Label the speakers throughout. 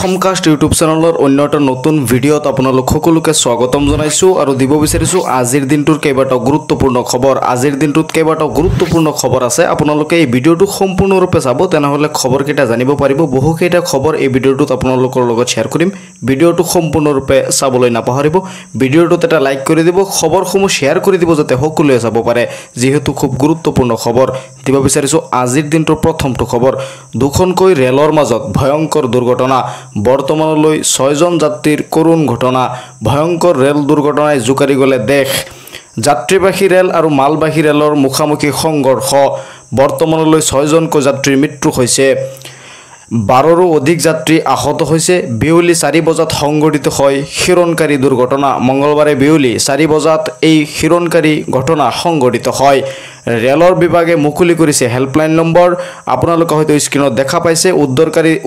Speaker 1: অসমকাষ্ট YouTube চেনেলৰ অন্য এটা নতুন ভিডিঅ'ত আপোনালোক সকলোকে স্বাগতম জনাইছোঁ আৰু দিব বিচাৰিছোঁ আজিৰ দিনটোৰ কেইবাটাও গুৰুত্বপূৰ্ণ খবৰ। আজিৰ দিনটোত কেইবাটাও গুৰুত্বপূৰ্ণ খবৰ আছে। আপোনালোকে এই ভিডিঅ'টো সম্পূৰ্ণৰূপে চাব, তেনেহ'লে খবৰকেইটা জানিব পাৰিব। বহুকেইটা খবৰ এই ভিডিঅ'টোত আপোনালোকৰ লগত শ্বেয়াৰ কৰিম। ভিডিঅ'টো সম্পূৰ্ণৰূপে চাবলৈ নাপাহৰিব। ভিডিঅ'টোত এটা লাইক কৰি দিব, খবৰসমূহ শ্বেয়াৰ কৰি দিব যাতে সকলোৱে চাব পাৰে, যিহেতু খুব গুৰুত্বপূৰ্ণ খবৰ দিব বিচাৰিছোঁ। আজিৰ দিনটোৰ প্ৰথমটো খবৰ, দুখনকৈ ৰেলৰ মাজত ভয়ংকৰ দুৰ্ঘটনা। বৰ্তমানলৈ 6জন যাত্ৰীৰ কৰুণ ঘটনা। ভয়ংকৰ ৰেল দুৰ্ঘটনাই জোকাৰি গ'লে দেশ। যাত্ৰীবাহী ৰেল আৰু মালবাহী ৰেলৰ মুখামুখি সংঘৰ্ষ। বৰ্তমানলৈ 6জনকৈ যাত্ৰীৰ মৃত্যু হৈছে। 12ৰো অধিক যাত্ৰী আহত হৈছে। বিয়লি 4 বজাত সংঘটিত হয় শিৰণকাৰী দুৰ্ঘটনা। মঙলবাৰে বিয়লি 4 বজাত এই শিৰণকাৰী ঘটনা সংঘটিত হয়। ৰেলৰ বিভাগে মুকলি কৰিছে হেল্পলাইন নম্বৰ। আপোনালোকে হয়তো স্ক্ৰীনত দেখা পাইছে।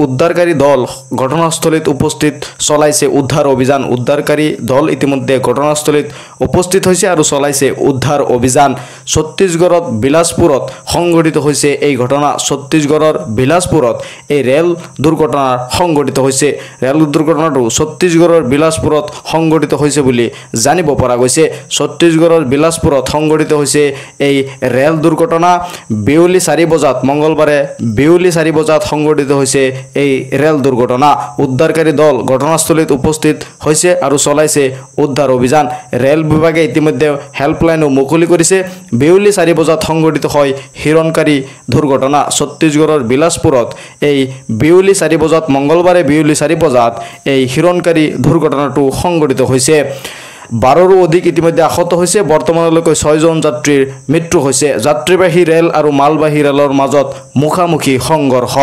Speaker 1: উদ্ধাৰকাৰী দল ঘটনাস্থলীত উপস্থিত, চলাইছে উদ্ধাৰ অভিযান। উদ্ধাৰকাৰী দল ইতিমধ্যে ঘটনাস্থলীত উপস্থিত হৈছে আৰু চলাইছে উদ্ধাৰ অভিযান। ছত্তীশগড়ত বিলাসপুৰত সংঘটিত হৈছে এই ঘটনা। ছত্তীশগড়ৰ বিলাসপুৰত এই ৰেল দুৰ্ঘটনা সংঘটিত হৈছে। ৰেল দুৰ্ঘটনাটো ছত্তীশগড়ৰ বিলাসপুৰত সংঘটিত হৈছে বুলি জানিব পৰা গৈছে। ছত্তীশগড়ৰ বিলাসপুৰত সংঘটিত হৈছে এই ৰেল দুৰ্ঘটনা। বিয়লি 4 বজাত, মঙলবাৰে বিয়লি 4 বজাত সংঘটিত হৈছে এই ৰেল দুৰ্ঘটনা। উদ্ধাৰকাৰী দল ঘটনাস্থলীত উপস্থিত হৈছে আৰু চলাইছে উদ্ধাৰ অভিযান। ৰেল বিভাগে ইতিমধ্যে হেল্পলাইনো মুকলি কৰিছে। বিয়লি 4 বজাত সংঘটিত হয় শিৰণকাৰী দুৰ্ঘটনা ছত্তীশগড়ৰ বিলাসপুৰত। এই বিয়লি 4 বজাত, মঙলবাৰে বিয়লি 4 বজাত এই শিৰণকাৰী দুৰ্ঘটনাটো সংঘটিত হৈছে। 12ৰো অধিক ইতিমধ্যে আহত হৈছে। বৰ্তমানলৈকে 6জন যাত্ৰীৰ মৃত্যু হৈছে। যাত্ৰীবাহী ৰেল আৰু মালবাহী ৰেলৰ মাজত মুখামুখি সংঘৰ্ষ।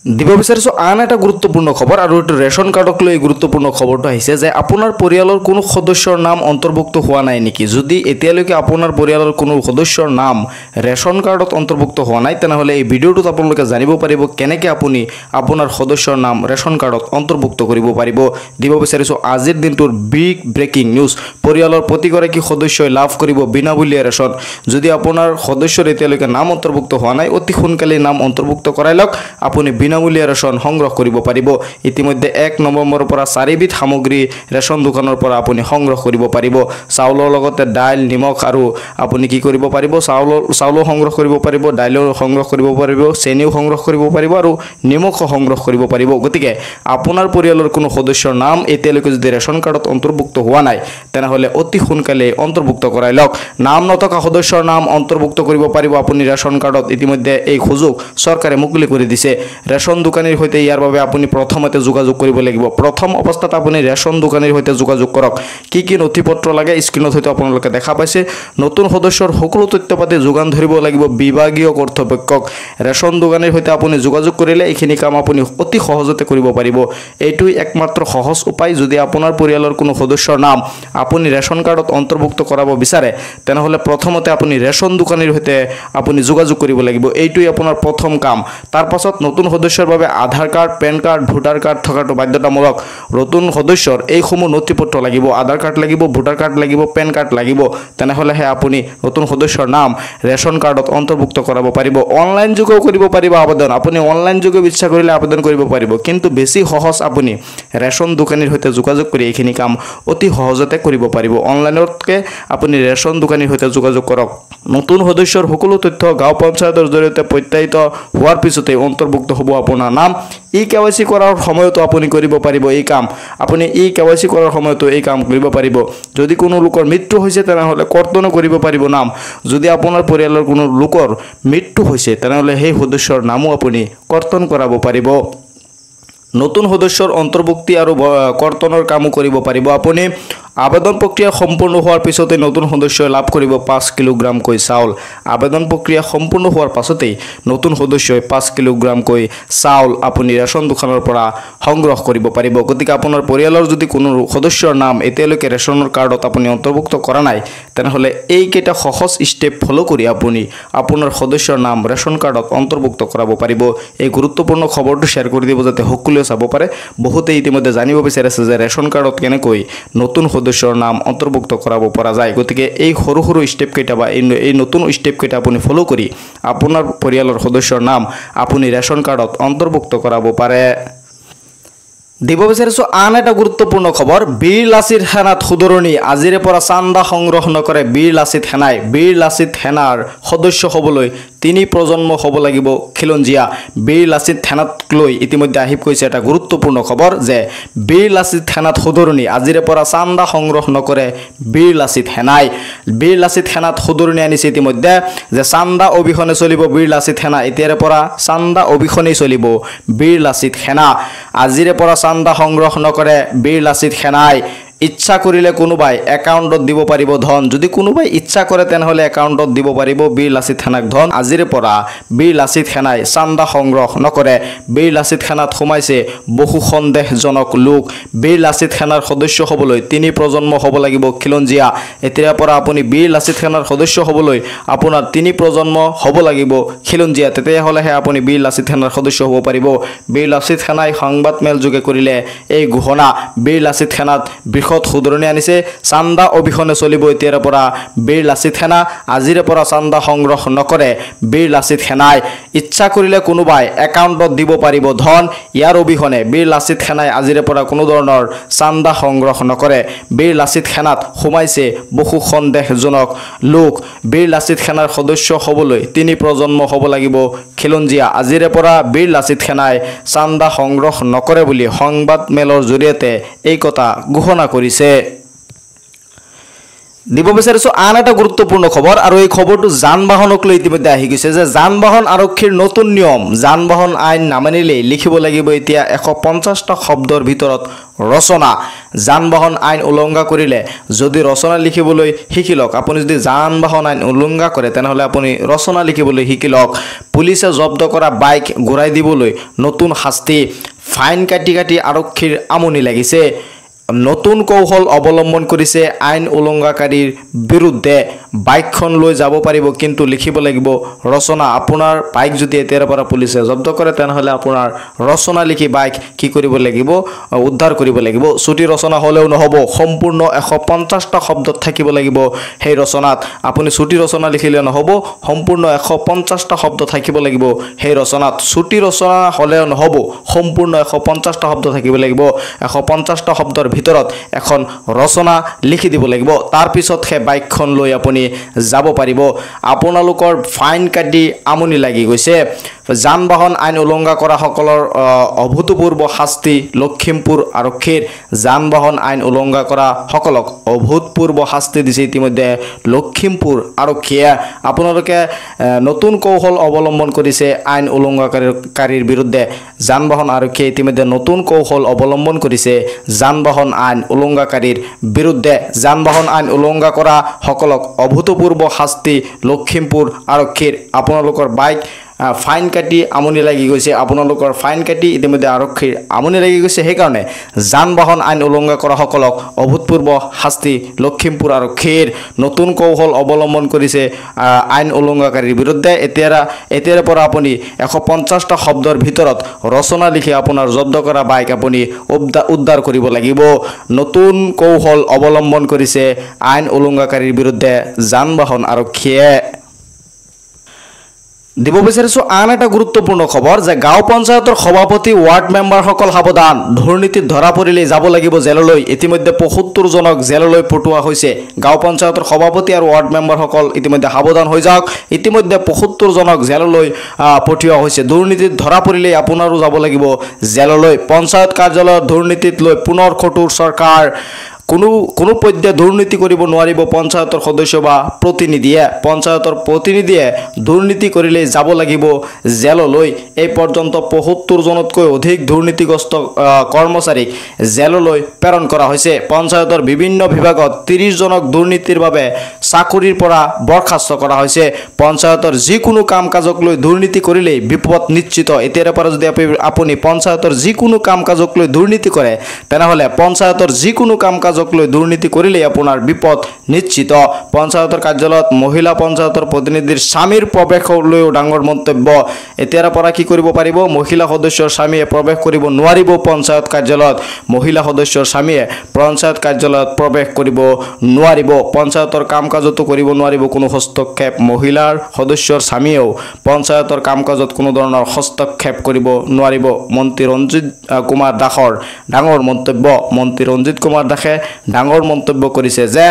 Speaker 1: দিব বিচাৰিছোঁ আন এটা গুৰুত্বপূৰ্ণ খবৰ, আৰু এইটো ৰেচন কাৰ্ডক লৈ গুৰুত্বপূৰ্ণ খবৰটো আহিছে যে আপোনাৰ পৰিয়ালৰ কোনো সদস্যৰ নাম অন্তৰ্ভুক্ত হোৱা নাই নেকি? যদি এতিয়ালৈকে আপোনাৰ পৰিয়ালৰ কোনো সদস্যৰ নাম ৰেচন কাৰ্ডত অন্তৰ্ভুক্ত হোৱা নাই, তেনেহ'লে এই ভিডিঅ'টোত আপোনালোকে জানিব পাৰিব কেনেকৈ আপুনি আপোনাৰ সদস্যৰ নাম ৰেচন কাৰ্ডত অন্তৰ্ভুক্ত কৰিব পাৰিব। দিব বিচাৰিছোঁ আজিৰ দিনটোৰ বিগ ব্ৰেকিং নিউজ। পৰিয়ালৰ প্ৰতিগৰাকী সদস্যই লাভ কৰিব বিনামূলীয়া ৰেচন। যদি আপোনাৰ সদস্যৰ এতিয়ালৈকে নাম অন্তৰ্ভুক্ত হোৱা নাই, অতি সোনকালে নাম অন্তৰ্ভুক্ত কৰাই লওক। আপুনি বিনামূলীয়া ৰেচন সংগ্ৰহ কৰিব পাৰিব। ইতিমধ্যে 1 নৱেম্বৰৰ পৰা 4বিধ সামগ্ৰী ৰেচন দোকানৰ পৰা আপুনি সংগ্ৰহ কৰিব পাৰিব। চাউলৰ লগতে দাইল, নিমখ আৰু আপুনি কি কৰিব পাৰিব, চাউলো সংগ্ৰহ কৰিব পাৰিব, দাইলো সংগ্ৰহ কৰিব পাৰিব, চেনিও সংগ্ৰহ কৰিব পাৰিব আৰু নিমখো সংগ্ৰহ কৰিব পাৰিব। গতিকে আপোনাৰ পৰিয়ালৰ কোনো সদস্যৰ নাম এতিয়ালৈকে যদি ৰেচন কাৰ্ডত অন্তৰ্ভুক্ত হোৱা নাই, তেনেহ'লে অতি সোনকালে অন্তৰ্ভুক্ত কৰাই লওক। নাম নথকা সদস্যৰ নাম অন্তৰ্ভুক্ত কৰিব পাৰিব আপুনি ৰেচন কাৰ্ডত। ইতিমধ্যে এই সুযোগ চৰকাৰে মুকলি কৰি দিছে। ৰেচন দোকানীৰ সৈতে ইয়াৰ বাবে আপুনি প্ৰথমতে যোগাযোগ কৰিব লাগিব। প্ৰথম অৱস্থাত আপুনি ৰেচন দোকানীৰ সৈতে যোগাযোগ কৰক। কি কি নথিপত্ৰ লাগে স্ক্ৰীনত হয়তো আপোনালোকে দেখা পাইছে। নতুন সদস্যৰ সকলো তথ্য পাতি যোগান ধৰিব লাগিব বিভাগীয় কৰ্তৃপক্ষক। ৰেচন দোকানীৰ সৈতে আপুনি যোগাযোগ কৰিলে এইখিনি কাম আপুনি অতি সহজতে কৰিব পাৰিব। এইটোই একমাত্ৰ সহজ উপায়। যদি আপোনাৰ পৰিয়ালৰ কোনো সদস্যৰ নাম আপুনি ৰেচন কাৰ্ডত অন্তৰ্ভুক্ত কৰাব বিচাৰে, তেনেহ'লে প্ৰথমতে আপুনি ৰেচন দোকানীৰ সৈতে আপুনি যোগাযোগ কৰিব লাগিব। এইটোই আপোনাৰ প্ৰথম কাম। তাৰ পাছত নতুন সদস্যৰ বাবে Aadhaar card, PAN card, voter card থকাটো বাধ্যতামূলক। নতুন সদস্যৰ এইসমূহ নথিপত্ৰ লাগিব। আধাৰ কাৰ্ড লাগিব, ভোটাৰ কাৰ্ড লাগিব, পেন কাৰ্ড লাগিব। তেনেহ'লেহে আপুনি নতুন সদস্যৰ নাম ৰেচন কাৰ্ডত অন্তৰ্ভুক্ত কৰাব পাৰিব। অনলাইন যোগেও কৰিব পাৰিব আবেদন। আপুনি অনলাইন যোগে ইচ্ছা কৰিলে আবেদন কৰিব পাৰিব, কিন্তু বেছি সহজ আপুনি ৰেচন দোকানীৰ সৈতে যোগাযোগ কৰি এইখিনি কাম অতি সহজতে কৰিব পাৰিব। অনলাইনতকৈ আপুনি ৰেচন দোকানীৰ সৈতে যোগাযোগ কৰক। নতুন সদস্যৰ সকলো তথ্য গাঁও পঞ্চায়তৰ জৰিয়তে প্ৰত্যায়িত হোৱাৰ পিছতে অন্তৰ্ভুক্ত হ'ব আপোনাৰ নাম। KYC কৰাৰ সময়তো আপুনি কৰিব পাৰিব এই কাম। আপুনি KYC কৰাৰ সময়তো এই কাম কৰিব পাৰিব। যদি কোনো লোকৰ মৃত্যু হৈছে, তেনেহ'লে কৰ্তনো কৰিব পাৰিব নাম। যদি আপোনাৰ পৰিয়ালৰ কোনো লোকৰ মৃত্যু হৈছে, তেনেহ'লে সেই সদস্যৰ নামো আপুনি কৰ্তন কৰাব পাৰিব। নতুন সদস্যৰ অন্তৰ্ভুক্তি আৰু কৰ্তনৰ কামো কৰিব পাৰিব আপুনি। আবেদন প্ৰক্ৰিয়া সম্পূৰ্ণ হোৱাৰ পিছতে নতুন সদস্যই লাভ কৰিব 5 কিলোগ্ৰামকৈ চাউল। আবেদন প্ৰক্ৰিয়া সম্পূৰ্ণ হোৱাৰ পাছতেই নতুন সদস্যই 5 কিলোগ্ৰামকৈ চাউল আপুনি ৰেচন দোকানৰ পৰা সংগ্ৰহ কৰিব পাৰিব। গতিকে আপোনাৰ পৰিয়ালৰ যদি কোনো সদস্যৰ নাম এতিয়ালৈকে ৰেচনৰ কাৰ্ডত আপুনি অন্তৰ্ভুক্ত কৰা নাই, তেনেহ'লে এইকেইটা সহজ ষ্টেপ ফ'ল' কৰি আপুনি আপোনাৰ সদস্যৰ নাম ৰেচন কাৰ্ডত অন্তৰ্ভুক্ত কৰাব পাৰিব। এই গুৰুত্বপূৰ্ণ খবৰটো শ্বেয়াৰ কৰি দিব যাতে সকলোৱে চাব পাৰে। বহুতে ইতিমধ্যে জানিব বিচাৰিছে যে ৰেচন কাৰ্ডত কেনেকৈ নতুন সদস্যৰ নাম অন্তৰ্ভুক্ত কৰাব পৰা যায় গতিকে এই সৰু সৰু স্টেপ কেইটা বা এই নতুন স্টেপ কেইটা আপুনি ফলো কৰি আপোনাৰ পৰিয়ালৰ সদস্যৰ নাম আপুনি ৰেশন কাৰ্ডত অন্তৰ্ভুক্ত কৰাব পাৰে দিব বিচাৰিছো আন এটা গুৰুত্বপূৰ্ণ খবৰ বীৰ লাচিত সেনাত সুদৰণি আজিৰে পৰা চান্দা সংগ্ৰহ নকৰে বীৰ লাচিত সেনাৰ সদস্য হ'বলৈ 3 প্ৰজন্ম হ'ব লাগিব খিলঞ্জীয়া বীৰ লাচিত সেনাত লৈ ইতিমধ্যে আহি কৈছে এটা গুৰুত্বপূৰ্ণ খবৰ যে বীৰ লাচিত সেনাত সুদৰণি আজিৰে পৰা চান্দা সংগ্ৰহ নকৰে বীৰ লাচিত সেনাত সুদৰণি আনিছে ইতিমধ্যে যে চান্দা অবিহনে চলিব বীৰ লাচিত সেনা এতিয়াৰে পৰা চান্দা অবিহনে চলিব বীৰ লাচিত সেনা আজিৰে পৰা চান্দা সংগ্ৰহ নকৰে বীৰ লাচিত সেনাই ইচ্ছা কৰিলে কোনোবাই একাউণ্টত দিব পাৰিব ধন যদি কোনোবাই ইচ্ছা কৰে তেনেহলে একাউণ্টত দিব পাৰিব বীৰ লাচিত সেনাক ধন আজিৰে পৰা বীৰ লাচিত সেনাই চান্দা সংগ্ৰহ নকৰে বীৰ লাচিত সেনাত সোমাইছে বহু সন্দেহজনক লোক বীৰ লাচিত সেনাৰ সদস্য হ'বলৈ 3 প্ৰজন্ম হ'ব লাগিব খিলঞ্জীয়া এতিয়াৰ পৰা আপুনি বীৰ লাচিত সেনাৰ সদস্য হ'বলৈ আপোনাৰ 3 প্ৰজন্ম হ'ব লাগিব খিলঞ্জীয়া তেতিয়াহ'লেহে আপুনি বীৰ লাচিত সেনাৰ সদস্য হ'ব পাৰিব বীৰ লাচিত সেনাই সংবাদ মেল যোগে কৰিলে এই ঘোষণা বীৰ লাচিত সেনাত সুদৰণি আনিছে চান্দা অবিহনে চলিব এতিয়াৰ পৰা বীৰ লাচিত সেনা আজিৰে পৰা চান্দা সংগ্ৰহ নকৰে বীৰ লাচিত সেনাই ইচ্ছা কৰিলে কোনোবাই একাউণ্টত দিব পাৰিব ধন ইয়াৰ অবিহনে বীৰ লাচিত সেনাই আজিৰে পৰা কোনো ধৰণৰ চান্দা সংগ্ৰহ নকৰে বীৰ লাচিত সেনাত সোমাইছে বহু সন্দেহজনক লোক বীৰ লাচিত সেনাৰ সদস্য হ'বলৈ 3 প্ৰজন্ম হ'ব লাগিব খিলঞ্জীয়া আজিৰে পৰা বীৰ লাচিত সেনাই চান্দা সংগ্ৰহ নকৰে বুলি সংবাদ মেলৰ জৰিয়তে এই কথা ঘোষণা কৰিছে দিব বিচাৰিছো আন এটা গুৰুত্বপূৰ্ণ খবৰ আৰু এই খবৰটো যান বাহনক লৈ ইতিমধ্যে আহি গৈছে যে যান বাহন আৰক্ষীৰ নতুন নিয়ম যান বাহন আইন নামানিলে লিখিব লাগিব এতিয়া 150টা শব্দৰ ভিতৰত ৰচনা যান বাহন আইন উলংঘা কৰিলে যদি ৰচনা লিখিবলৈ শিকিলক আপুনি যদি যান বাহন আইন উলংঘা কৰে তেনেহলে আপুনি ৰচনা লিখিবলৈ শিকিলক পুলিচে জব্দ কৰা বাইক ঘূৰাই দিবলৈ নতুন শাস্তি ফাইন কাটি আৰক্ষীৰ আমনি লাগিছে নতুন কৌশল অৱলম্বন কৰিছে আইন উলংঘাকাৰীৰ বিৰুদ্ধে বাইকখন লৈ যাব পাৰিব কিন্তু লিখিব লাগিব ৰচনা আপোনাৰ বাইক যদি এতিয়াৰ পৰা পুলিচে জব্দ কৰে তেনেহলে আপোনাৰ ৰচনা লিখি বাইক কি কৰিব লাগিব উদ্ধাৰ কৰিব লাগিব ছুটি ৰচনা হলেও নহব সম্পূৰ্ণ 150টা শব্দত থাকিব লাগিব সেই ৰচনাত আপুনি ছুটি ৰচনা লিখিলে নহব সম্পূৰ্ণ 150টা শব্দ থাকিব লাগিব সেই ৰচনাত ছুটি ৰচনা হলেও নহব সম্পূৰ্ণ 150টা শব্দ থাকিব লাগিব 150টা শব্দৰ ভিতৰত এখন ৰচনা লিখি দিব লাগিব তাৰ পিছত হে বাইকখন লৈ আপুনি যাব পাৰিব আপোনালোকৰ ফাইন কাটি আমনি লাগি গৈছে যান বাহন আইন উলংঘা কৰা সকলৰ অভূতপূৰ্ব শাস্তি লখিমপুৰ আৰক্ষীৰ যান বাহন আইন উলংঘা কৰা সকলক অভূতপূৰ্ব শাস্তি দিছে ইতিমধ্যে লখিমপুৰ আৰক্ষীয়ে আপোনালোকে নতুন কৌশল অৱলম্বন কৰিছে আইন উলংঘাকাৰীৰ বিৰুদ্ধে যান বাহন আৰক্ষীয়ে ইতিমধ্যে নতুন কৌশল অৱলম্বন কৰিছে যান বাহন আইন উলংঘাকাৰীৰ বিৰুদ্ধে যান বাহন আইন উলংঘা কৰা সকলক অভূতপূৰ্ব শাস্তি লখিমপুৰ আৰক্ষীৰ আপোনালোকৰ বাইক ফাইন কাটি আমনি লাগি গৈছে আপোনালোকৰ ফাইন কাটি ইতিমধ্যে আৰক্ষীৰ আমনি লাগি গৈছে সেই কাৰণে যান বাহন আইন উলংঘা কৰা সকলক অভূতপূৰ্ব শাস্তি লখিমপুৰ আৰক্ষীৰ নতুন কৌশল অৱলম্বন কৰিছে আইন উলংঘাকাৰীৰ বিৰুদ্ধে এতিয়াৰ পৰা আপুনি 150টা শব্দৰ ভিতৰত ৰচনা লিখি আপোনাৰ জব্দ কৰা বাইক আপুনি উদ্ধাৰ কৰিব লাগিব নতুন কৌশল অৱলম্বন কৰিছে আইন উলংঘাকাৰীৰ বিৰুদ্ধে যান বাহন আৰক্ষীয়ে দিব বিচাৰিছো আন এটা গুৰুত্বপূৰ্ণ খবৰ যে গাঁও পঞ্চায়তৰ সভাপতি ওয়াৰ্ড মেম্বাৰসকল সাৱধান দুৰ্নীতিত ধৰা পৰিলে যাব লাগিব জেললৈ ইতিমধ্যে 75 জনক জেললৈ পঠোৱা হৈছে গাঁও পঞ্চায়তৰ সভাপতি আৰু ওয়াৰ্ড মেম্বাৰসকল ইতিমধ্যে সাৱধান হৈ যাওক ইতিমধ্যে 75 জনক জেললৈ পঠোৱা হৈছে দুৰ্নীতিত ধৰা পৰিলে আপোনাৰো যাব লাগিব জেললৈ পঞ্চায়ত কাৰ্যালয়ৰ দুৰ্নীতিত লৈ পুনৰ কঠোৰ চৰকাৰ কোনো পধ্যে দুৰ্নীতি কৰিব নোৱাৰিব পঞ্চায়তৰ সদস্য বা প্ৰতিনিধিয়ে দুৰ্নীতি কৰিলে যাব লাগিব জেললৈ এই পৰ্যন্ত 75 জনতকৈ অধিক দুৰ্নীতিগ্ৰস্ত কৰ্মচাৰীক জেললৈ প্ৰেৰণ কৰা হৈছে পঞ্চায়তৰ বিভিন্ন বিভাগত 30 জনক দুৰ্নীতিৰ বাবে চাকৰিৰ পৰা বৰখাস্ত কৰা হৈছে পঞ্চায়তৰ যিকোনো কাম কাজক লৈ দুৰ্নীতি কৰিলে বিপদ নিশ্চিত এতিয়াৰ পৰা যদি আপুনি পঞ্চায়তৰ যিকোনো কাম কাজক লৈ দুৰ্নীতি কৰে তেনেহলে পঞ্চায়তৰ যিকোনো কাম কাজক লৈ দুৰ্নীতি কৰিলে আপোনাৰ বিপদ নিশ্চিত পঞ্চায়তৰ কাৰ্যালয়ত মহিলা পঞ্চায়তৰ প্ৰতিনিধিৰ স্বামীৰ প্ৰৱেশক লৈও ডাঙৰ মন্তব্য এতিয়াৰ পৰা কি কৰিব পাৰিব মহিলা সদস্যৰ স্বামীয়ে প্ৰৱেশ কৰিব নোৱাৰিব পঞ্চায়ত কাৰ্যালয়ত মহিলা সদস্যৰ স্বামীয়ে পঞ্চায়ত কাৰ্যালয়ত প্ৰৱেশ কৰিব নোৱাৰিব পঞ্চায়তৰ কাম কাজতো কৰিব নোৱাৰিব কোনো হস্তক্ষেপ মহিলাৰ সদস্যৰ স্বামীয়েও পঞ্চায়তৰ কাম কাজত কোনো ধৰণৰ হস্তক্ষেপ কৰিব নোৱাৰিব মন্ত্ৰী ৰঞ্জিত কুমাৰ দাসৰ ডাঙৰ মন্তব্য মন্ত্ৰী ৰঞ্জিত কুমাৰ দাসে ডাঙৰ মন্তব্য কৰিছে যে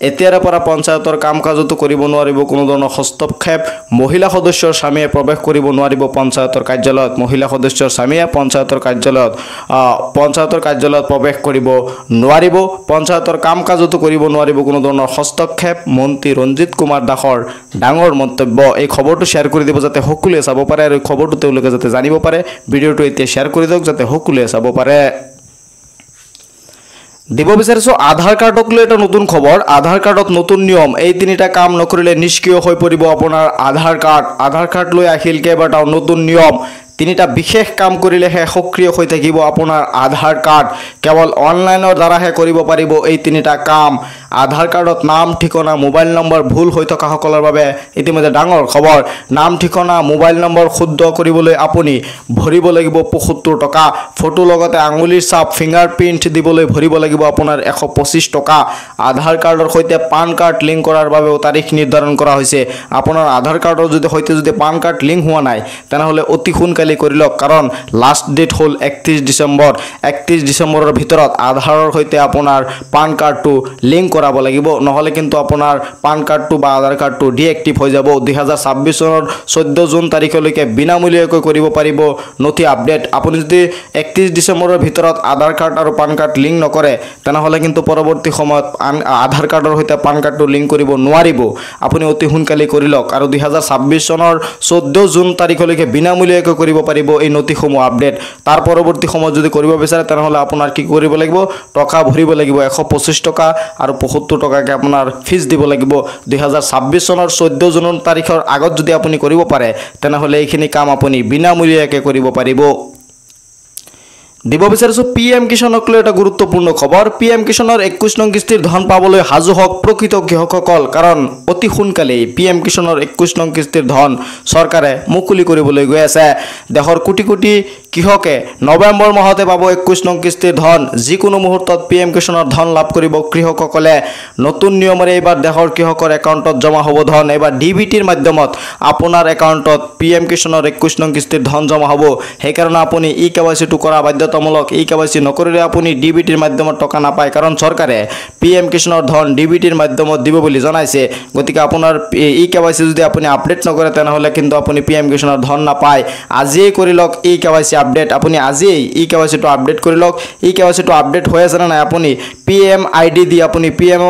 Speaker 1: এতিয়াৰ পৰা পঞ্চায়তৰ কাম কাজতো কৰিব নোৱাৰিব কোনো ধৰণৰ হস্তক্ষেপ মহিলা সদস্যৰ স্বামীয়ে প্ৰৱেশ কৰিব নোৱাৰিব পঞ্চায়তৰ কাৰ্যালয়ত মহিলা সদস্যৰ স্বামীয়ে পঞ্চায়তৰ কাৰ্যালয়ত প্ৰৱেশ কৰিব নোৱাৰিব পঞ্চায়তৰ কাম কাজতো কৰিব নোৱাৰিব কোনো ধৰণৰ হস্তক্ষেপ মন্ত্ৰী ৰঞ্জিত কুমাৰ দাসৰ ডাঙৰ মন্তব্য এই খবৰটো শ্বেয়াৰ কৰি দিব যাতে সকলোৱে চাব পাৰে আৰু খবৰটো তেওঁলোকে যাতে জানিব পাৰে ভিডিঅ'টো এতিয়া শ্বেয়াৰ কৰি দিয়ক যাতে সকলোৱে চাব পাৰে দিব বিচাৰিছো আধাৰ কাৰ্ডক লৈ এটা নতুন খবৰ আধাৰ কাৰ্ডত নতুন নিয়ম এই তিনিটা কাম নকৰিলে নিষ্ক্ৰিয় হৈ পৰিব আপোনাৰ আধাৰ কাৰ্ড লৈ আহিল কেইবাটাও নতুন নিয়ম তিনিটা বিশেষ কাম কৰিলেহে সক্ৰিয় হৈ থাকিব আপোনাৰ আধাৰ কাৰ্ড কেৱল অনলাইনৰ দ্বাৰাহে কৰিব পাৰিব এই তিনিটা কাম আধাৰ কাৰ্ডত নাম ঠিকনা মোবাইল নম্বৰ ভুল হৈ থকা সকলৰ বাবে ইতিমধ্যে ডাঙৰ খবৰ নাম ঠিকনা মোবাইল নম্বৰ শুদ্ধ কৰিবলৈ আপুনি ভৰিব লাগিব ৭৫ টকা ফটো লগতে আঙুলিৰ ছাপ ফিংগাৰপ্ৰিণ্ট দিবলৈ ভৰিব লাগিব আপোনাৰ ১২৫ টকা আধাৰ কাৰ্ডৰ সৈতে পান কাৰ্ড লিংক কৰাৰ বাবেও তাৰিখ নিৰ্ধাৰণ কৰা হৈছে আপোনাৰ আধাৰ কাৰ্ডৰ সৈতে যদি পান কাৰ্ড লিংক হোৱা নাই তেনেহ'লে অতি সোনকালে কৰি লওক কাৰণ লাষ্ট ডেট হ'ল ৩১ ডিচেম্বৰৰ ভিতৰত আধাৰৰ সৈতে আপোনাৰ পান কাৰ্ডটো লিংক কৰাব লাগিব নহলে কিন্তু আপোনাৰ পান কাৰ্ডটো বা আধাৰ কাৰ্ডটো ডিএক্টিভ হৈ যাব 2026 চনৰ 14 জুন তাৰিখলৈকে বিনামূলীয়াকৈ কৰিব পাৰিব নথি আপডেট আপুনি যদি 31 ডিচেম্বৰৰ ভিতৰত আধাৰ কাৰ্ড আৰু পান কাৰ্ড লিংক নকৰে তেনেহলে কিন্তু পৰৱৰ্তী সময়ত আধাৰ কাৰ্ডৰ সৈতে পান কাৰ্ডটো লিংক কৰিব নোৱাৰিব আপুনি অতি সোনকালে কৰি লওক আৰু 2026 চনৰ 14 জুন তাৰিখলৈকে বিনামূলীয়াকৈ কৰিব পাৰিব এই নথিসমূহ আপডেট তাৰ পৰৱৰ্তী সময়ত যদি কৰিব বিচাৰে তেনেহলে আপোনাৰ কি কৰিব লাগিব টকা ভৰিব লাগিব ১২৫ টকা আৰু ৭৫ টকাকে আপোনাৰ ফিজ দিব লাগিব 2026 চনৰ 14 জুন তাৰিখৰ আগত যদি আপুনি কৰিব পাৰে তেনেহলে এইখিনি কাম আপুনি বিনামূলীয়াকৈ কৰিব পাৰিব দিব বিচাৰিছো পিএম কিষাণক লৈ এটা গুৰুত্বপূৰ্ণ খবৰ পিএম কিষাণৰ 21 নং কিস্তিৰ ধন পাবলৈ সাজু হওক প্ৰকৃত কৃষকসকল কাৰণ অতি সোনকালে পিএম কিষাণৰ 21 নং কিস্তিৰ ধন চৰকাৰে মুকলি কৰিবলৈ গৈ আছে দেশৰ কোটি কোটি কৃষকে নৱেম্বৰ মাহতে পাব 21 নং কিস্তিৰ ধন যিকোনো মুহূৰ্তত পিএম কিষাণৰ ধন লাভ কৰিব কৃষকসকলে নতুন নিয়মৰে এবাৰ দেশৰ কৃষকৰ একাউণ্টত জমা হ'ব ধন এবাৰ ডিবিটিৰ মাধ্যমত আপোনাৰ একাউণ্টত পিএম কিষাণৰ 21 নং কিস্তিৰ ধন জমা হ'ব সেইকাৰণে আপুনি ইকেৱাইচিটো কৰা বাধ্যতামূলক ইকেৱাইচি নকৰিলে আপুনি ডিবিটিৰ মাধ্যমত টকা নাপায় কাৰণ চৰকাৰে পিএম কিষাণৰ ধন ডিবিটিৰ মাধ্যমত দিব বুলি জনাইছে গতিকে আপোনাৰ ইকেৱাইচি যদি আপুনি আপডেট নকৰে তেনেহলে কিন্তু আপুনি পিএম কিষাণৰ ধন নাপায় আজিয়ে কৰি লওক ইকেৱাইচি আপডেট আপুনি আজিয়ে ইকেৱাইচিটো আপডেট কৰি লওক ইকেৱাইচিটো আপডেট হৈ আছে না আপুনি পিএম আইডি দি আপুনি পিএম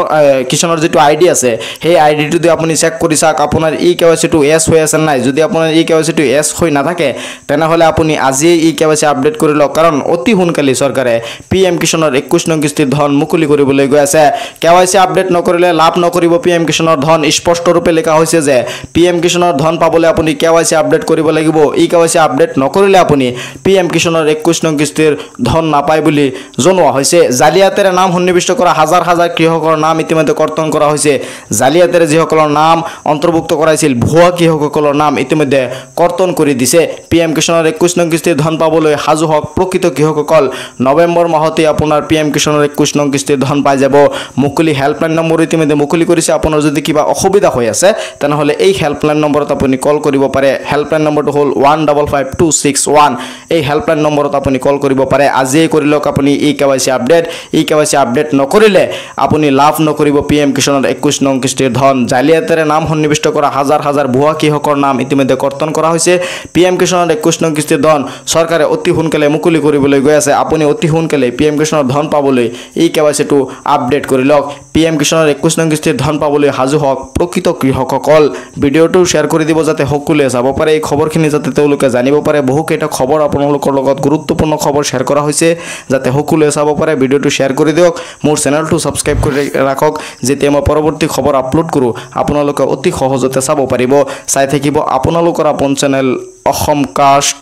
Speaker 1: কিষাণৰ যেটো আইডি আছে সেই আইডিটো দি আপুনি চেক কৰি চাওক আপোনাৰ ইকেৱাইচিটো এছ হৈ আছে নাই যদি আপোনাৰ ইকেৱাইচিটো এছ হৈ নাথাকে তেনেহলে আপুনি আজিয়ে ইকেৱাইচি আপডেট কৰি লওক কাৰণ অতি সোনকালে চৰকাৰে পিএম কিষাণৰ 21 নং কিস্তিৰ ধন মুকলি কৰিবলৈ গৈ আছে কেৱাইচি আপডেট নকৰিলে লাভ নকৰিব পিএম কিষাণৰ ধন স্পষ্ট ৰূপে লেখা হৈছে যে পিএম কিষাণৰ ধন পাবলৈ আপুনি কেৱাইচি আপডেট কৰিব লাগিব ইকেৱাইচি আপডেট নকৰিলে আপুনি পিএম কিষাণৰ 21 নং কিস্তিৰ ধন নাপায় বুলি জনোৱা হৈছে জালিয়াতেৰে নাম সন্নিবিষ্ট কৰা হাজাৰ হাজাৰ কৃষকৰ নাম ইতিমধ্যে কৰ্তন কৰা হৈছে জালিয়াতেৰে যিসকলৰ নাম অন্তৰ্ভুক্ত কৰাইছিল ভুৱা কৃষকসকলৰ নাম ইতিমধ্যে কৰ্তন কৰি দিছে পিএম কিষাণৰ 21 নং কিস্তিৰ ধন পাবলৈ সাজু হওক প্ৰকৃত কৃষকসকল নৱেম্বৰ মাহতে আপোনাৰ পিএম কিষাণৰ 21 নং কিস্তিৰ ধন পাই যাব মুকলি হেল্পলাইন নম্বৰ ইতিমধ্যে মুকলি কৰিছে আপোনাৰ যদি কিবা অসুবিধা হৈ আছে তেনেহলে এই হেল্পলাইন নম্বৰত আপুনি কল কৰিব পাৰে হেল্পলাইন নম্বৰটো হ'ল 155261 এই হেল্পলাইন নম্বৰত আপুনি কল কৰিব পাৰে আজিয়ে কৰি লওক আপুনি ইকেৱাইচি আপডেট নকৰিলে আপুনি লাভ নকৰিব পিএম কিষাণৰ 21 নং কিস্তিৰ ধন জালিয়াতেৰে নাম সন্নিবিষ্ট কৰা হাজাৰ হাজাৰ ভুৱা কৃষকৰ নাম ইতিমধ্যে কৰ্তন কৰা হৈছে পিএম কিষাণৰ 21 নং কিস্তিৰ ধন চৰকাৰে অতি সোনকালে মুকলি কৰিবলৈ গৈ আছে আপুনি অতি সোনকালে পিএম কিষাণৰ ধন পাবলৈ ইকেৱাইচিটো আপডেট কৰি লওক পিএম কিষাণৰ 21 নং কিস্তিৰ ধন পাবলৈ সাজু হওক প্ৰকৃত কৃষকসকল ভিডিঅ'টো শ্বেয়াৰ কৰি দিব যাতে সকলোৱে চাব পাৰে এই খবৰখিনি যাতে তেওঁলোকে জানিব পাৰে বহুকেইটা খবৰ আপোনাৰ আপোনালোকৰ লগত গুৰুত্বপূৰ্ণ খবৰ শ্বেয়াৰ কৰা হৈছে যাতে সকলোৱে চাব পাৰে ভিডিঅ'টো শ্বেয়াৰ কৰি দিয়ক মোৰ চেনেলটো সাবস্ক্ৰাইব কৰি ৰাখক যেতিয়া মই পৰৱৰ্তী খবৰ আপলোড কৰোঁ আপোনালোকে অতি সহজতে চাব পাৰিব চাই থাকিব আপোনালোকৰ আপোন চেনেল অসম কাষ্ট